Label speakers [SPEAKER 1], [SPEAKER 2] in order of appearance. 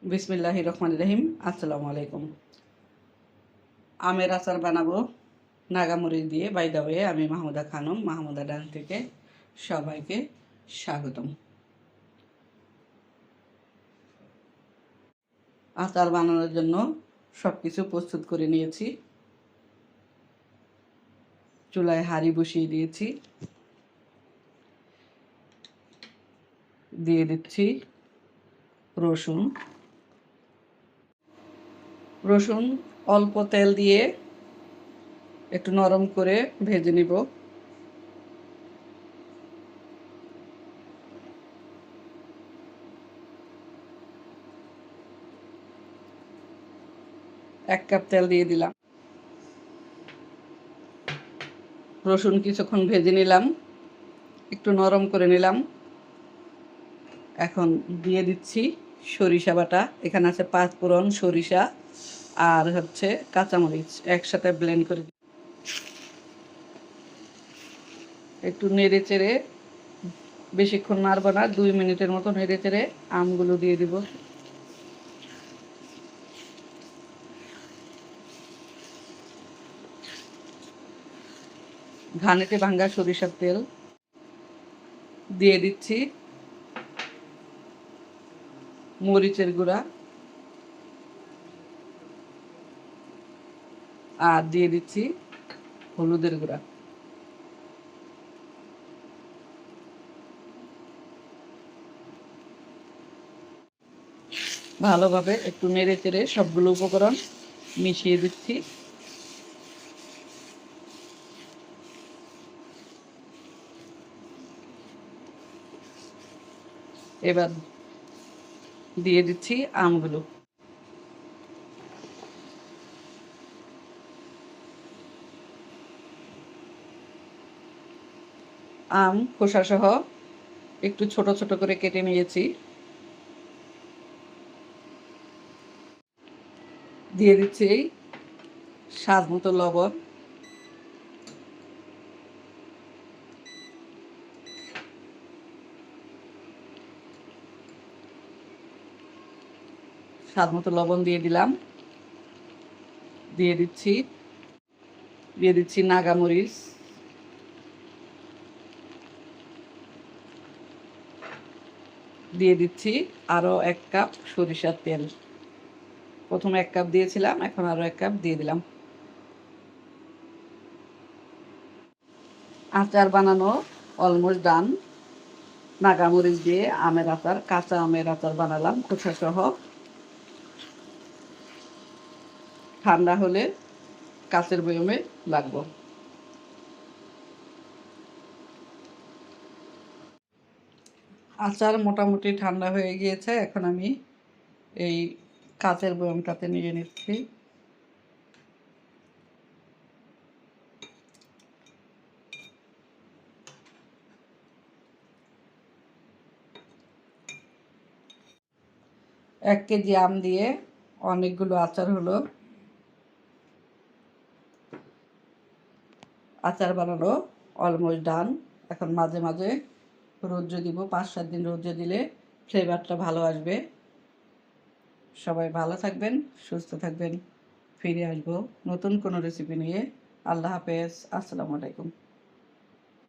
[SPEAKER 1] বিসমিল্লাহির রহমানির রহিম। আসসালামু আলাইকুম। আমের আচার বানাবো নাগামরিচ দিয়ে। বাই দ্য ওয়ে, আমি মাহমুদা খানম, মাহমুদা ডান থেকে সবাইকে স্বাগতম। আচার বানানোর জন্য সব কিছু প্রস্তুত করে নিয়েছি। চুলায় হাঁড়ি বসিয়ে দিয়েছি। দিয়ে দিচ্ছি রসুন। রসুন অল্প তেল দিয়ে একটু নরম করে ভেজে নিব। এক কাপ তেল দিয়ে দিলাম। রসুন কিছুক্ষণ ভেজে নিলাম, একটু নরম করে নিলাম। এখন দিয়ে দিচ্ছি সরিষা বাটা। এখানে আছে 5 ফোড়ন, সরিষা আর হচ্ছে কাঁচামরিচ একসাথে ব্লেন্ড করে একটু নেড়ে চেড়ে, বেশিক্ষণ নাড়ব না, 2 মিনিটের মতো নেড়ে চেড়ে আমগুলো দিয়ে দিব। ঘানেতে ভাঙ্গা সরিষার তেল দিয়ে দিচ্ছি, মরিচের গুঁড়া আর দিয়ে দিচ্ছি হলুদের গুঁড়া। ভালোভাবে একটু নেড়ে চেড়ে সবগুলো উপকরণ মিশিয়ে দিচ্ছি। এবার দিয়ে দিচ্ছি আমগুলো। আম খোসা সহ একটু ছোট ছোট করে কেটে নিয়েছি। দিয়ে দিচ্ছি স্বাদ মতো লবণ। স্বাদ মতো লবণ দিয়ে দিলাম। দিয়ে দিচ্ছি নাগামরিচ। দিয়ে দিচ্ছি আরও 1 কাপ সরিষার তেল। প্রথমে 1 কাপ দিয়েছিলাম, এখন আরও 1 কাপ দিয়ে দিলাম। আচার বানানো অলমোস্ট ডান। নাগামরিচ দিয়ে আমের আচার, কাঁচা আমের আচার বানালাম খোসা সহ। ঠান্ডা হলে কাচের বয়মে লাগবো। আচার মোটামুটি ঠান্ডা হয়ে গিয়েছে। এখন আমি এই কাচের বয়মটাতে নিয়ে নিচ্ছি। এক কেজি আম দিয়ে অনেকগুলো আচার হলো। আচার বানানো অলমোস্ট ডান। এখন মাঝে মাঝে রোদ্রে দিব, 5-7 দিন রোদ্রে দিলে ফ্লেভারটা ভালো আসবে। সবাই ভালো থাকবেন, সুস্থ থাকবেন। ফিরে আসবো নতুন কোনো রেসিপি নিয়ে। আল্লাহ হাফেজ। আসসালামু আলাইকুম।